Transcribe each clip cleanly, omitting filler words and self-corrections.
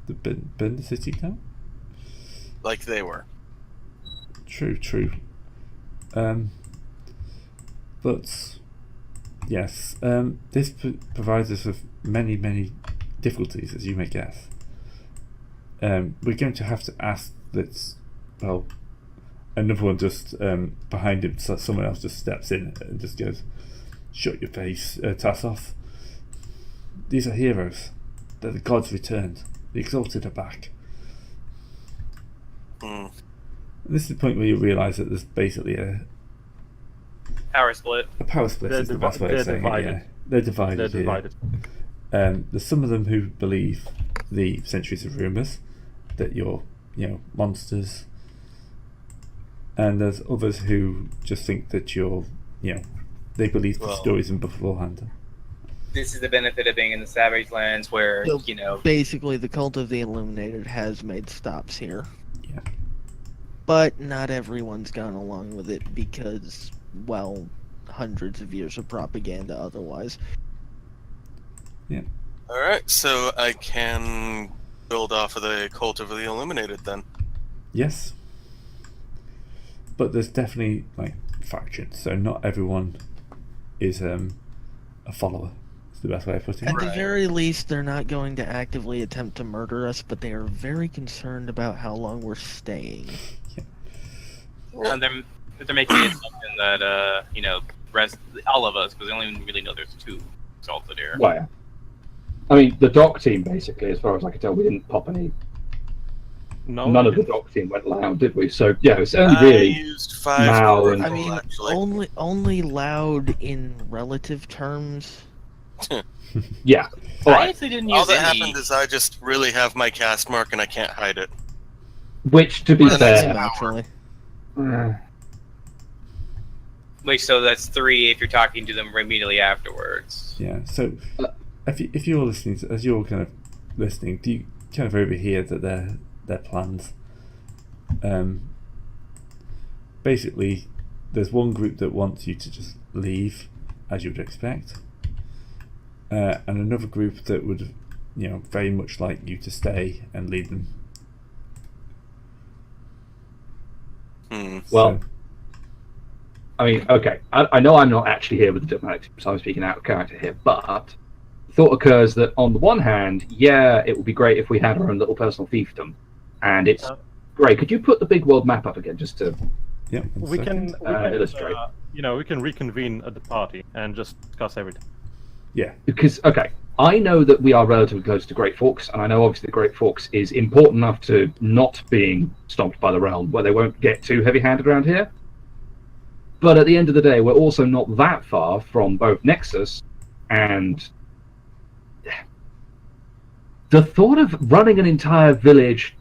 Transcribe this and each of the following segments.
burn the city down. Like they were. True. But yes, this provides us with many difficulties, as you may guess. We're going to have to ask that. Well, another one just behind him, so someone else just steps in and just goes, "Shut your face, Tassoth. These are heroes. They're the gods returned. The Exalted are back." This is the point where you realise that there's basically a power split. A power split is the best way of saying it. Yeah. They're divided. There's some of them who believe the centuries of rumours that you're, monsters, and there's others who just think that you're, they believe the stories in beforehand. This is the benefit of being in the Savage Lands, where basically the cult of the Illuminated has made stops here. Yeah. But not everyone's gone along with it because, well, hundreds of years of propaganda otherwise. Yeah. Alright, so I can build off of the cult of the Illuminated then. Yes. But there's definitely, factions, so not everyone is a follower. It's the best way of putting it. At the very least, they're not going to actively attempt to murder us, but they are very concerned about how long we're staying. Yeah. And they're making it something that, rest all of us, because they only really know there's 2 Exalted here. Well, I mean, the dock team, basically, as far as I can tell, we didn't pop any. None of the dock team went loud, did we? So yeah, it's only really. I used 5. Mal and, I mean, only loud in relative terms. Yeah. I actually didn't use all that happened is I just really have my cast mark and I can't hide it. Which, to be fair, actually. Wait, so that's 3 if you're talking to them immediately afterwards. Yeah. So, if you're listening, as you're kind of listening, do you kind of overhear that their plans? Basically, there's one group that wants you to just leave, as you would expect, and another group that would, very much like you to stay and lead them. Well, I mean, okay, I know I'm not actually here with the diplomatic team, so I'm speaking out of character here, but thought occurs that on the one hand, yeah, it would be great if we had our own little personal fiefdom, and it's great. Could you put the big world map up again, just to we can illustrate? We can reconvene at the party and just discuss everything. Yeah. Because, okay, I know that we are relatively close to Great Forks, and I know obviously the Great Forks is important enough to not being stomped by the realm, where they won't get too heavy-handed around here. But at the end of the day, we're also not that far from both Nexus and... The thought of running an entire village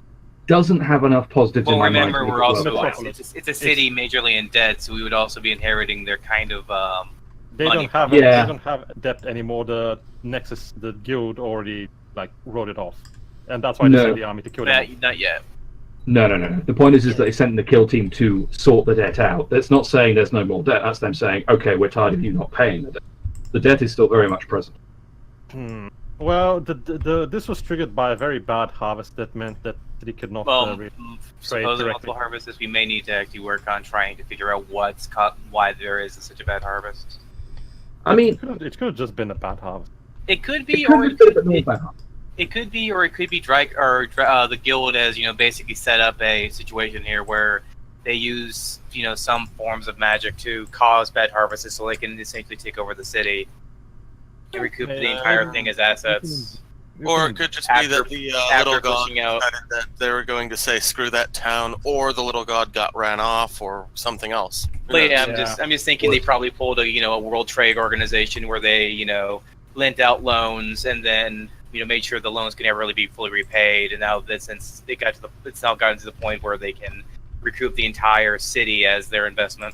doesn't have enough positives in my mind. Well, remember, we're also it's a city majorly in debt, so we would also be inheriting their kind of They money. don't have debt anymore. The Nexus, the guild already wrote it off, and that's why they sent the army to kill them. Not yet. No. The point is that they sent the kill team to sort the debt out. That's not saying there's no more debt. That's them saying, okay, we're tired of you not paying the debt. The debt is still very much present. Well, this was triggered by a very bad harvest that meant that they could not trade suppose directly. multiple harvests, we may need to actually work on trying to figure out why there is such a bad harvest. I mean, it could have just been a bad harvest. It could be, it could be, or it could be the guild has basically set up a situation here where they use some forms of magic to cause bad harvests, so they can essentially take over the city and recoup the entire thing as assets. Or it could just be that the little god decided that they were going to say screw that town, or the little god got ran off, or something else. But yeah, I'm just thinking they probably pulled a World Trade Organization where they lent out loans and then made sure the loans can never really be fully repaid, and now that since it's now gotten to the point where they can recoup the entire city as their investment.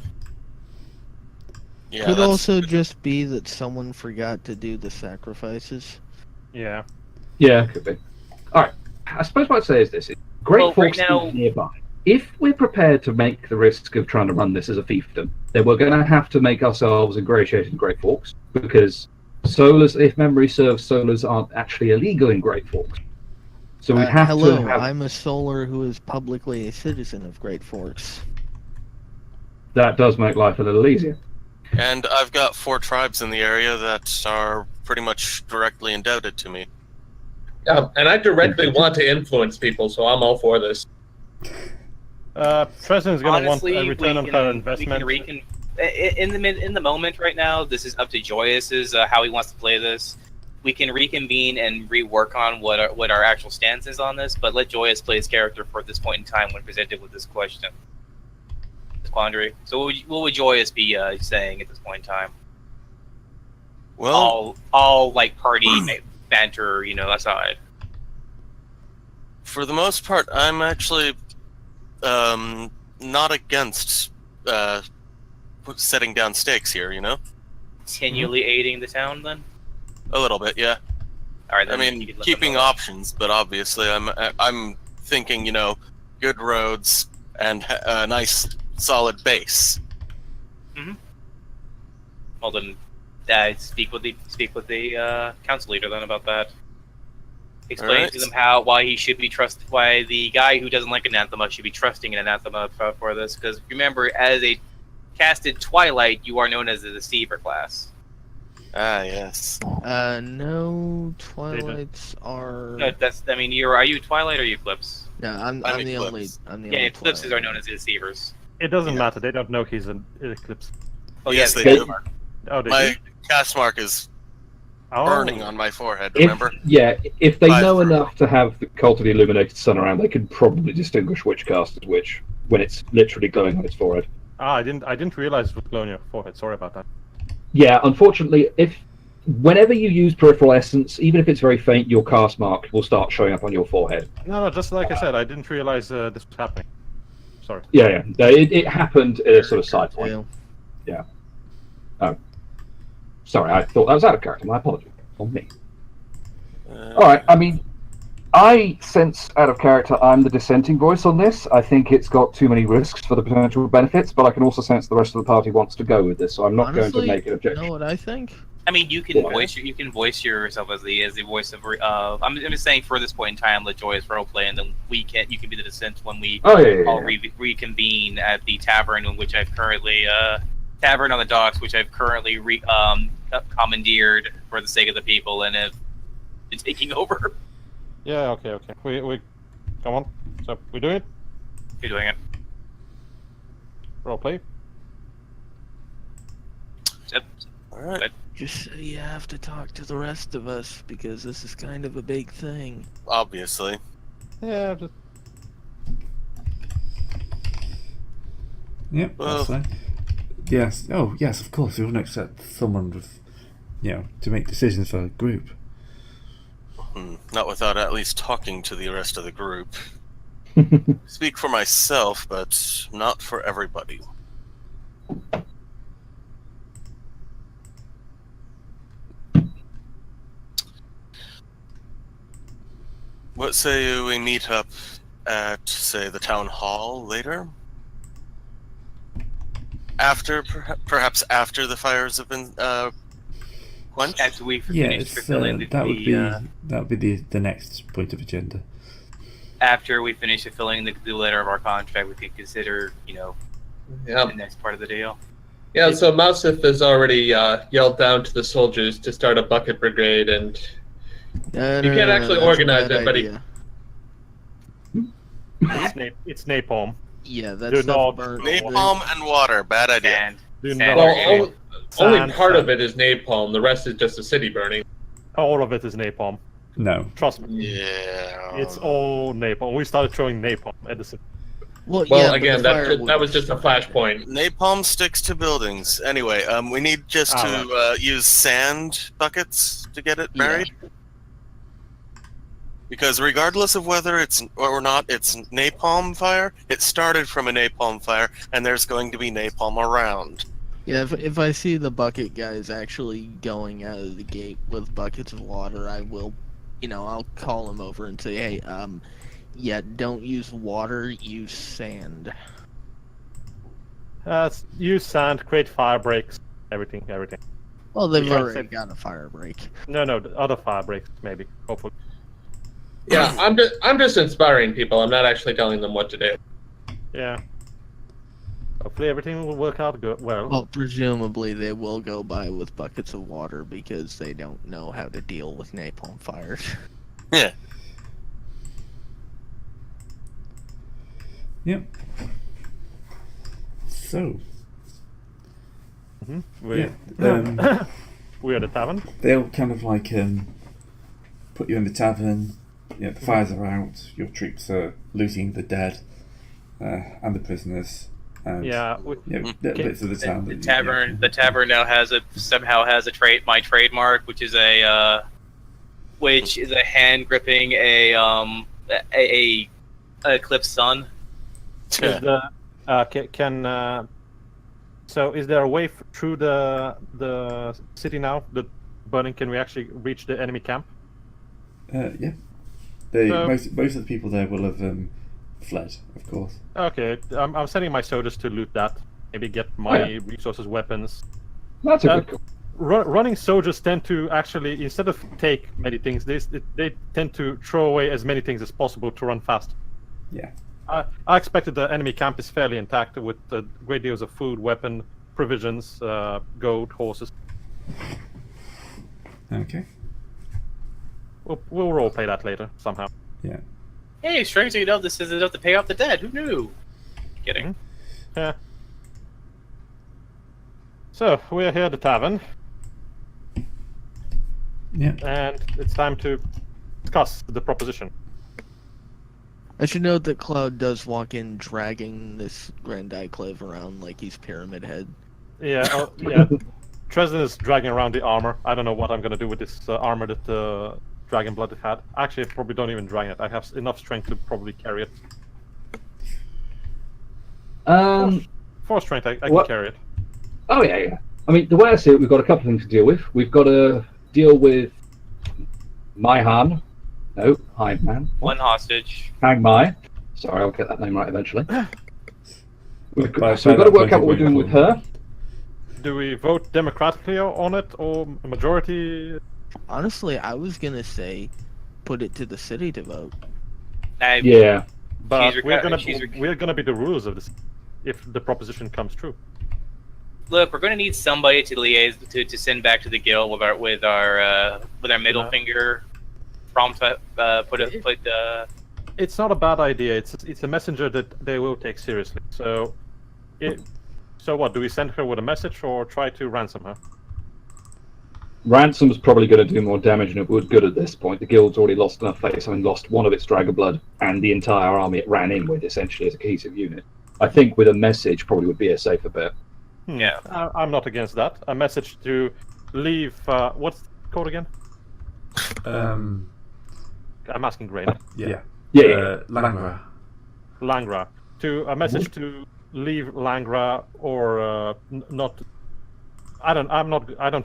Yeah, could also just be that someone forgot to do the sacrifices. Yeah. Yeah, could be. Alright, I suppose what I'd say is this. Great Forks is nearby. If we're prepared to make the risk of trying to run this as a fiefdom, then we're going to have to make ourselves ingratiated in Great Forks, because solars, if memory serves, solars aren't actually illegal in Great Forks. So we'd have hello, to have... I'm a Solar who is publicly a citizen of Great Forks. That does make life a little easier. And I've got 4 tribes in the area that are pretty much directly indebted to me. And I directly want to influence people, so I'm all for this. President's going to want Honestly, a return on her investment. In the moment right now, this is up to Joyous' how he wants to play this. We can reconvene and rework on what our actual stance is on this, but let Joyous play his character for this point in time when presented with this question. This quandary. So what would Joyous be saying at this point in time? Well, all like party banter, aside. for the most part, I'm actually not against setting down stakes here, Continually aiding the town, then? A little bit, yeah. All right. I Then mean, keeping options, but obviously I'm thinking, good roads and a nice solid base. Mm-hmm. Well then, speak with the council leader then about that. Explain to them why he should be why the guy who doesn't like Anathema should be trusting an Anathema for this. Because remember, as a casted Twilight, you are known as the Deceiver class. Ah, yes. No, Twilights are... No, are you Twilight or you Eclipse? No, I'm the Eclipse. only Eclipses Twilight. are known as the Deceivers. It doesn't matter. They don't know he's an Eclipse. Oh, yes, they do. do. Oh, they My do? cast mark is burning on my forehead, remember? If they know 5 enough to have the cult of the illuminated sun around, they can probably distinguish which cast is which when it's literally glowing on its forehead. I didn't realize it was glowing on your forehead. Sorry about that. Yeah, unfortunately, whenever you use peripheral essence, even if it's very faint, your cast mark will start showing up on your forehead. No, just like I said, I didn't realize this was happening. Sorry. Yeah. It happened at a sort of side point. Yeah. Oh. Sorry, I thought that was out of character. My apologies. On me. Alright, I sense out of character I'm the dissenting voice on this. I think it's got too many risks for the potential benefits, but I can also sense the rest of the party wants to go with this, so I'm not going to make an objection. You know what I think? I mean, you can voice yourself as the voice of. I'm just saying for this point in time, let Joyous roleplay, and then you can be the dissent when we all reconvene at the tavern, in which I've currently tavern on the docks, which I've currently commandeered for the sake of the people, and have been taking over. Yeah. Okay. We come on. So we doing it? You're doing it. Roleplay. Yep. All right. Just so you have to talk to the rest of us, because this is kind of a big thing. Obviously. Yeah. Just... Yep, that's fine. Yes. Oh, yes, of course. We wouldn't accept someone with, to make decisions for a group. Not without at least talking to the rest of the group. Speak for myself, but not for everybody. What say we meet up at, say, the town hall later? Perhaps after the fires have been quenched? After we finish fulfilling that would be the next point of agenda. After we finish fulfilling the letter of our contract, we could consider, the next part of the deal. Yeah, so Mousif has already yelled down to the soldiers to start a bucket brigade, and you can't actually organize it, but It's napalm. Yeah, that's napalm and water. Bad idea. Only part of it is napalm. The rest is just a city burning. All of it is napalm. No. Trust me. Yeah. It's all napalm. We started throwing napalm at the... Well, again, that was just a flashpoint. Napalm sticks to buildings. Anyway, we need just to use sand buckets to get it buried. Yeah. Because regardless of whether it's napalm fire, it started from a napalm fire, and there's going to be napalm around. Yeah, if I see the bucket guys actually going out of the gate with buckets of water, I will, I'll call them over and say, hey, don't use water, use sand. Use sand, create fire breaks, everything. Well, they've already got a fire break. No, the other fire breaks, maybe, hopefully. Yeah, I'm just inspiring people. I'm not actually telling them what to do. Yeah. Hopefully everything will work out good. Well, presumably they will go by with buckets of water because they don't know how to deal with napalm fires. Yeah. Yep. So. We're at the tavern. They'll kind of like put you in the tavern. Yeah, the fires are out. Your troops are looting the dead and the prisoners. And, bits of the town. The tavern now somehow has my trademark, which is a hand gripping a eclipse sun. So is there a way through the city now? The burning? Can we actually reach the enemy camp? Yeah. Most of the people there will have fled, of course. Okay, I'm sending my soldiers to loot that. Maybe get my resources, weapons. That's a good call. Running soldiers tend to actually, instead of take many things, they tend to throw away as many things as possible to run fast. Yeah. I expected the enemy camp is fairly intact with great deals of food, weapon, provisions, goat, horses. Okay. We'll role play that later somehow. Yeah. Hey, strangely enough, this is enough to pay off the debt. Who knew? Kidding. Yeah. So we're here at the tavern. Yeah. And it's time to discuss the proposition. I should note that Cloud does walk in dragging this Grand Clive around like he's Pyramid Head. Yeah, yeah. Tresden is dragging around the armor. I don't know what I'm going to do with this armor that Dragon Blood had. Actually, I probably don't even drag it. I have enough strength to probably carry it. Four strength, I can carry it. Oh, yeah. I mean, the way I see it, we've got a couple of things to deal with. We've got to deal with Maihan. No, Hindman. One hostage. Hang Mai. Sorry, I'll get that name right eventually. We've got to work out what we're doing with her. Do we vote democratically on it or a majority? Honestly, I was gonna say, put it to the city to vote. Yeah, but we're gonna be the rulers of this if the proposition comes true. Look, we're gonna need somebody to liaise to send back to the guild with our middle finger. It's not a bad idea. It's a messenger that they will take seriously. So what? Do we send her with a message or try to ransom her? Ransom's probably going to do more damage than it would good at this point. The guild's already lost enough face, having lost one of its Dragon Blood and the entire army it ran in with, essentially as a cohesive unit. I think with a message probably would be a safer bet. Yeah, I'm not against that. A message to leave. What's the code again? I'm asking Grain. Yeah. Langra. A message to leave Langra or not. I don't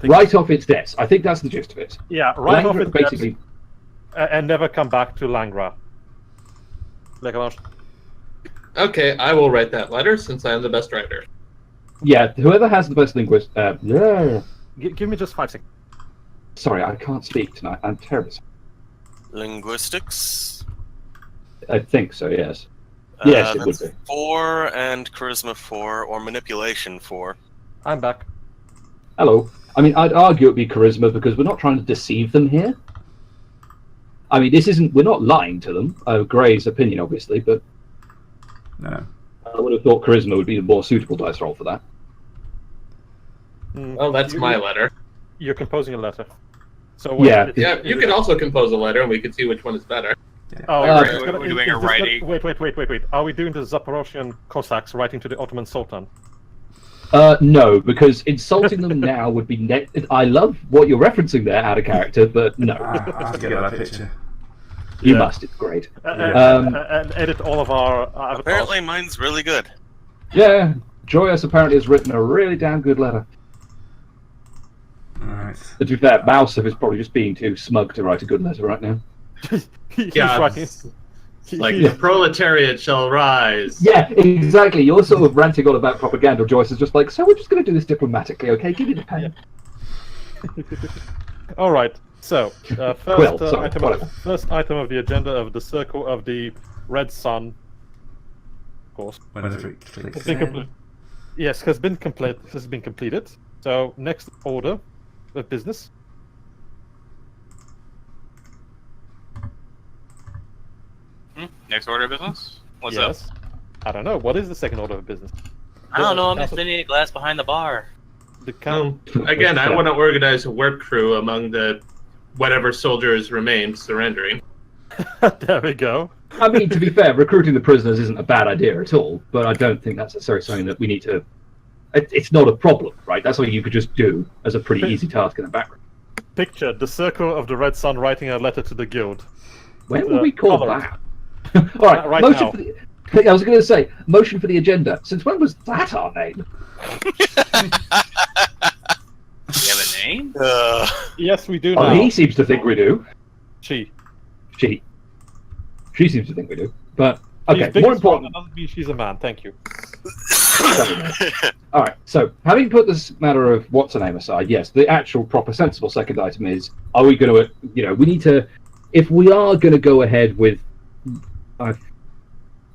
think. Right off its desk. I think that's the gist of it. Yeah, right Langra off its basically. Desk, and never come back to Langra. Okay, I will write that letter since I am the best writer. Yeah, whoever has the best linguist. Yeah. Give me just 5 seconds. Sorry, I can't speak tonight. I'm terrible. Linguistics? I think so, yes. Yes, it would be. 4 and Charisma 4, or Manipulation 4. I'm back. Hello. I mean, I'd argue it'd be Charisma because we're not trying to deceive them here. I mean, we're not lying to them. Gray's opinion, obviously, but... No. I would have thought Charisma would be the more suitable dice roll for that. Well, that's my letter. You're composing a letter. So yeah, you can also compose a letter, and we can see which one is better. Yeah. Oh, we're doing a writing. Wait. Are we doing the Zaporozhian Cossacks writing to the Ottoman Sultan? No, because insulting them now would be... I love what you're referencing there out of character, but no. I get that picture. You must, it's great. And edit all of our avatars. Apparently mine's really good. Yeah, Joyous apparently has written a really damn good letter. Alright. To be fair, Mousef is probably just being too smug to write a good letter right now. Yeah, like the proletariat shall rise. Yeah, exactly. You're sort of ranting on about propaganda. Joyce is just like, so we're just going to do this diplomatically, okay? Give me the pen. All right. So, Quill, sorry, first item of the agenda of the Circle of the Red Sun, of course. Whenever it clicks Has been yes, has been completed. So, next order of business. Next order of business? What's yes. up? I don't know. What is the second order of business? I don't know. I'm just sitting in a glass behind the bar. The count. Again, I want to organize a work crew among the whatever soldiers remain surrendering. There we go. I mean, to be fair, recruiting the prisoners isn't a bad idea at all, but I don't think that's necessarily something that we need to... It's not a problem, right? That's something you could just do as a pretty easy task in the background. Picture the Circle of the Red Sun writing a letter to the guild. When will we call colours. that? Alright, Right motion now. for the... I was going to say, motion for the agenda. Since when was that our name? Do you have a name? Yes, we do Oh, now. he seems to think we do. She. She seems to think we do. But, She's okay, big more and strong, important... that doesn't mean she's a man, thank you. Alright, so, having put this matter of what's her name aside, yes, the actual proper sensible second item is, are we going to, we need to... If we are going to go ahead with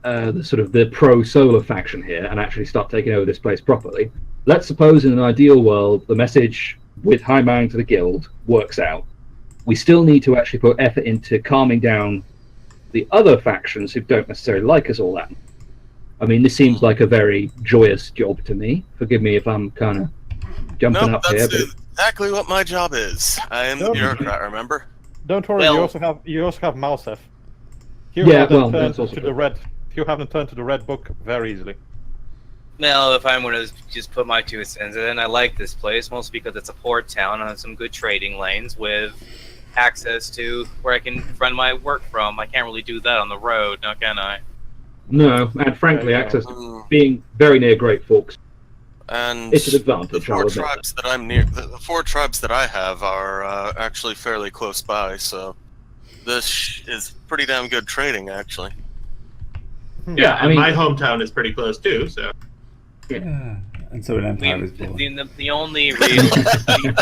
the pro-solar faction here and actually start taking over this place properly, let's suppose in an ideal world the message with High Mang to the guild works out. We still need to actually put effort into calming down the other factions who don't necessarily like us all that. I mean, this seems like a very joyous job to me. Forgive me if I'm kind of jumping up here. That's exactly what my job is. I am the bureaucrat, remember? Don't worry, Well- you also have Mousef. That's also true. You have them turned to the red book very easily. Well, if I'm going to just put my 2 cents in, I like this place, mostly because it's a port town and some good trading lanes with access to where I can run my work from. I can't really do that on the road, now can I? No, and frankly, access to being very near Great Forks. And It's an advantage. the 4 tribes that I'm near, the 4 tribes that I have are actually fairly close by, so this is pretty damn good trading, actually. Yeah, and my hometown is pretty close too, so. Yeah. And so an empire is born. The only real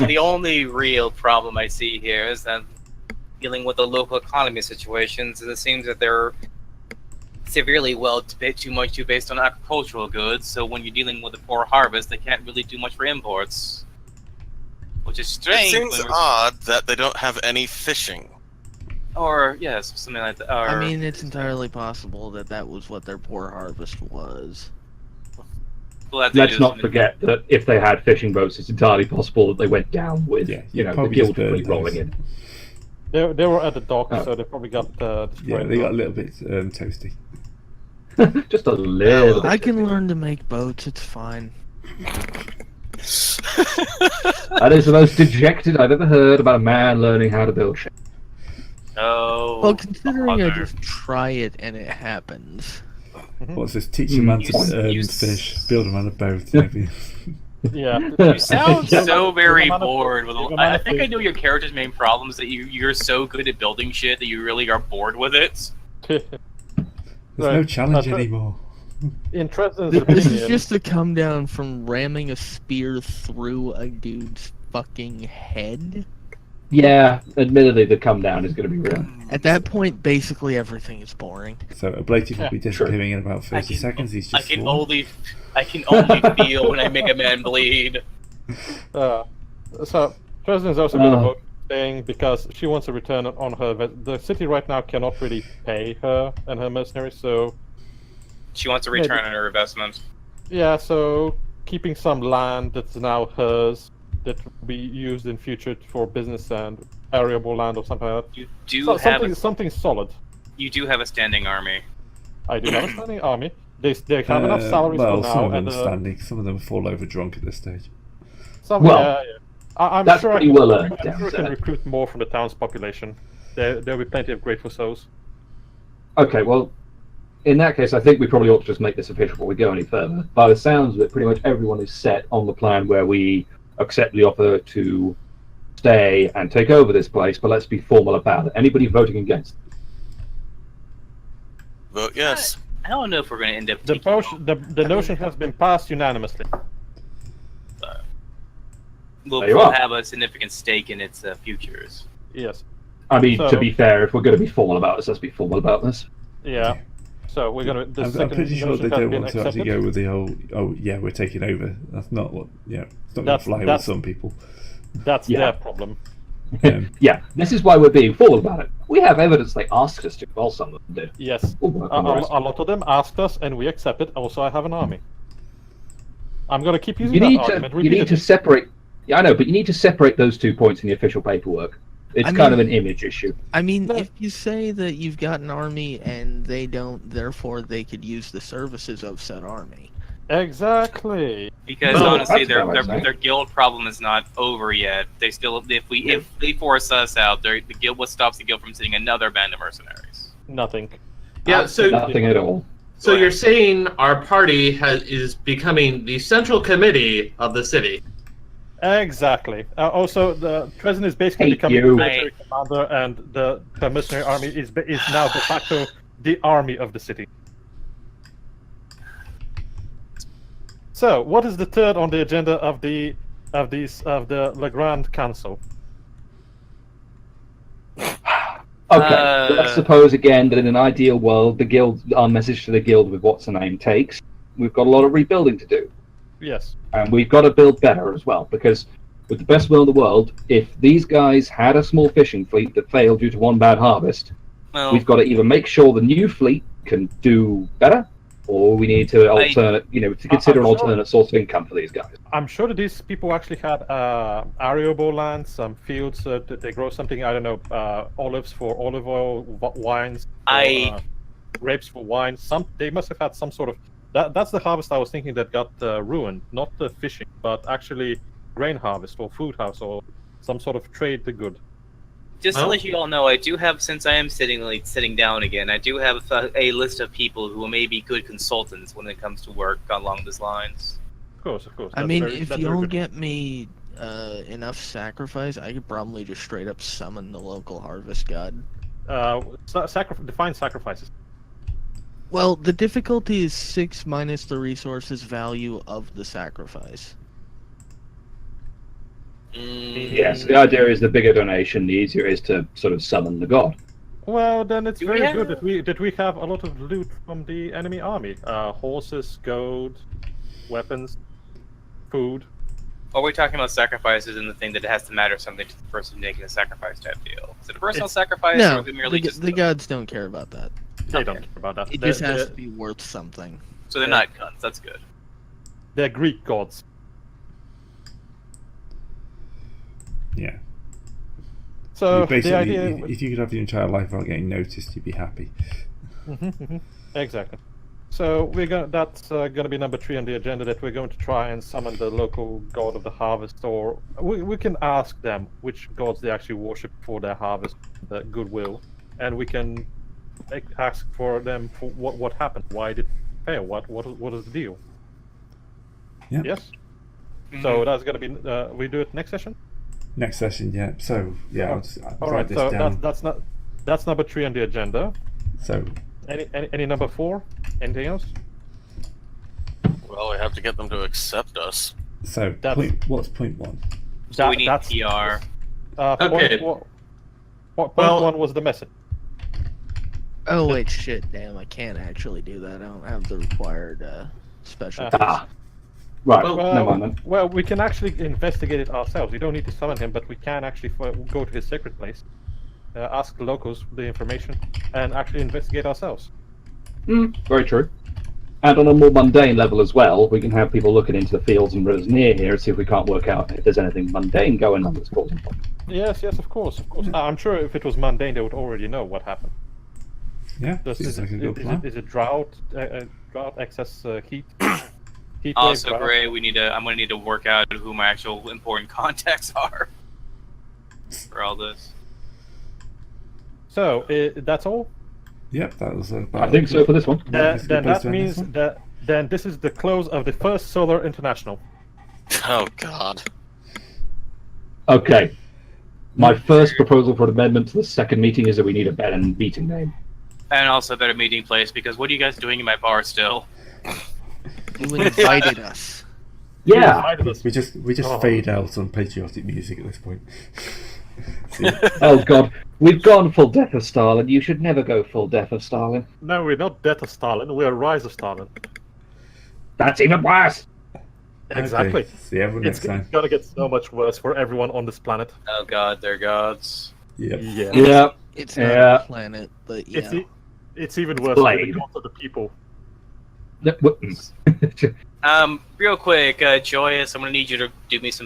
the only real problem I see here is that dealing with the local economy situations, it seems that they're severely too much based on agricultural goods. So when you're dealing with a poor harvest, they can't really do much for imports, which is strange. It seems odd that they don't have any fishing. Or yes, something like that. Or, I mean, it's entirely possible that that was what their poor harvest was. Let's not forget that if they had fishing boats, it's entirely possible that they went down with, the guild fleet rolling in. They were at the dock, so they probably got yeah, they got a little bit toasty. Just a little bit. I can learn to make boats, it's fine. That is the most dejected I've ever heard about a man learning how to build ships. Oh. Well, considering I just try it and it happens. What's this? Teach a man to fish, build a man a boat, maybe. Yeah. You sound so very bored. I think I know your character's main problem is that you're so good at building shit that you really are bored with it. There's no challenge anymore. This is just to come down from ramming a spear through a dude's fucking head. Yeah, admittedly, the come down is going to be real. At that point, basically everything is boring. So Ablative will be disappearing in about 30 seconds. He's just I can only feel when I make a man bleed. So President is also going to vote staying because she wants a return on her. The city right now cannot really pay her and her mercenaries, so she wants a return on her investment. Yeah, so keeping some land that's now hers that will be used in future for business and arable land or something like that. You do have something solid. You do have a standing army. I do have a standing army. They have enough salaries for now. Some of them are standing. Some of them fall over drunk at this stage. I'm that's sure pretty well earned. I'm sure I can recruit more from the town's population. There'll be plenty of grateful souls. Okay, well, in that case, I think we probably ought to just make this official before we go any further. By the sounds of it, pretty much everyone is set on the plan where we accept the offer to stay and take over this place, but let's be formal about it. Anybody voting against? Vote yes. I don't know if we're going to end up. The notion has been passed unanimously. We'll have a significant stake in its futures. Yes. I mean, So- to be fair, if we're going to be formal about this, let's be formal about this. Yeah. So we're gonna. The I'm second pretty sure motion they has don't been want to actually accepted. go with the whole, oh yeah, we're taking over. That's not what, it's not going to That's- fly with that's- some people. That's Yeah. their problem. Yeah, this is why we're being formal about it. We have evidence they asked us to. Well, some of them did. Yes. We'll work A, on the a, rest. a lot of them asked us, and we accepted. Also, I have an army. I'm gonna keep using You that need argument. to. You need to repeatedly. separate. Yeah, I know, but you need to separate those 2 points in the official paperwork. It's I kind of mean- an image issue. I mean, No. if you say that you've got an army and they don't, therefore they could use the services of said army. Exactly. Because Well, honestly, that's what I was saying. their guild problem is not over yet. They still, if they force us out, the guild, what stops the guild from sending another band of mercenaries? Nothing. Yeah, so Nothing at all. so you're saying our party is becoming the central committee of the city. Exactly. Also, the president is basically Hate becoming you. the military commander, and the mercenary army is now de facto the army of the city. So, what is the third on the agenda of the Legrand Council? Okay, let's suppose again that in an ideal world, the guild, our message to the guild with what's the name takes. We've got a lot of rebuilding to do, Yes. and we've got to build better as well. Because with the best will in the world, if these guys had a small fishing fleet that failed due to one bad harvest, Well, we've got to either make sure the new fleet can do better, or we need to to consider an I'm sure- alternate source of income for these guys. I'm sure that these people actually had arable land, some fields that they grow something, I don't know, olives for olive oil, wines for, grapes for wine. They must have had some sort of... That's the harvest I was thinking that got ruined. Not the fishing, but actually grain harvest or food house or some sort of trade the good. just to let you all know, I do have, since I am sitting down again, I do have a list of people who may be good consultants when it comes to work along these lines. Of course. I That's mean, very- if that's you very don't good. get me enough sacrifice, I could probably just straight up summon the local harvest god. Define sacrifices. Well, the difficulty is 6 minus the resources value of the sacrifice. Yes, the idea is the bigger donation, the easier it is to sort of summon the god. Well, then it's Do we very have- good that we have a lot of loot from the enemy army. Horses, gold, weapons, food. Or we're talking about sacrifices and the thing that it has to matter something to the person making the sacrifice type deal. Is it a personal sacrifice, or No, is it merely just the gods don't care about that. They don't care about that. It just has to be worth something. So they're not guns. That's good. They're Greek gods. Yeah. So the Basically, idea... if you could have your entire life without getting noticed, you'd be happy. Exactly. So that's gonna be number 3 on the agenda, that we're going to try and summon the local god of the harvest, or we can ask them which gods they actually worship for their harvest, the goodwill, and we can ask for them for what happened, why did it fail, what is the deal? Yeah. Yes. So that's gonna be we do it next session. Next session, yeah. So yeah, I'll All write right. this So down. that's number 3 on the agenda. So Any number 4? Anything else? Well, we have to get them to accept us. That's- what's point 1? So we need That's- PR. Okay. Point Well- 1 was the message. Oh wait, shit, damn! I can't actually do that. I don't have the required special. Ah, right. Well, Never mind then. Well, we can actually investigate it ourselves. We don't need to summon him, but we can actually go to his secret place, ask the locals the information, and actually investigate ourselves. Very true. And on a more mundane level as well, we can have people looking into the fields and rivers near here and see if we can't work out if there's anything mundane going on that's causing problems. Yes, of course. I'm sure if it was mundane, they would already know what happened. Yeah, Does- seems Is like a good plan. it drought, excess heat? Heat wave, Also, drought? Gray, I'm gonna need to work out who my actual important contacts are for all this. So that's all. Yep, that was about I think so for this one. Yeah, it's a good Then place that to end means this one. that then this is the close of the first Solar International. Oh God. Okay. My first proposal for an amendment to the second meeting is that we need a better meeting name. And also a better meeting place, because what are you guys doing in my bar still? You invited us. Yeah. We just Oh. fade out on patriotic music at this point. Oh God, we've gone full death of Stalin. You should never go full death of Stalin. No, we're not death of Stalin. We're rise of Stalin. That's even worse. Exactly. Okay, see everyone next time. It's gonna get so much worse for everyone on this planet. Oh God, they're gods. Yep. Yeah. Yeah. It's not a planet, but yeah. It's even worse for Blade. the gods of the people. Real quick, Joyous, I'm gonna need you to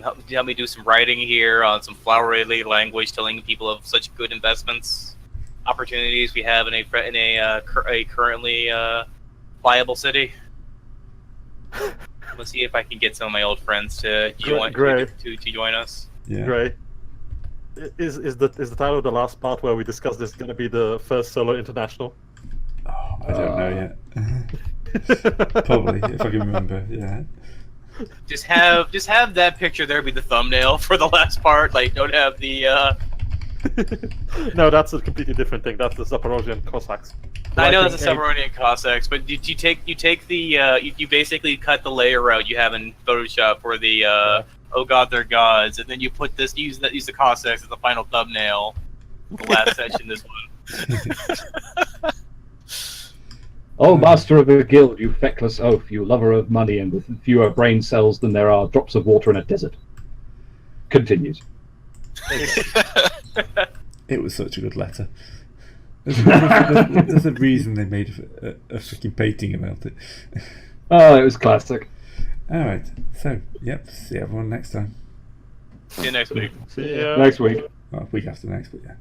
help me do some writing here on some flowery language, telling people of such good investments, opportunities we have in a currently viable city. Let's see if I can get some of my old friends to join us. Yeah. Gray. Is the title of the last part where we discuss this going to be the first solo international? Oh, I don't know yet. Probably, if I can remember. Yeah. Just have that picture there be the thumbnail for the last part. Like, don't have the. No, that's a completely different thing. That's the Zaporozhian Cossacks. I know that's the Zaporozhian Cossacks, but you take the you basically cut the layer out you have in Photoshop for the oh God, they're gods, and then you put use the Cossacks as the final thumbnail. The last section, this one. Oh, master of a guild, you feckless oaf, you lover of money and with fewer brain cells than there are drops of water in a desert. Continues. It was such a good letter. There's a reason they made a freaking painting about it. Oh, it was classic. Alright, so, yep, see everyone next time. See you next week. See ya. Next week. Well, week after next, but yeah.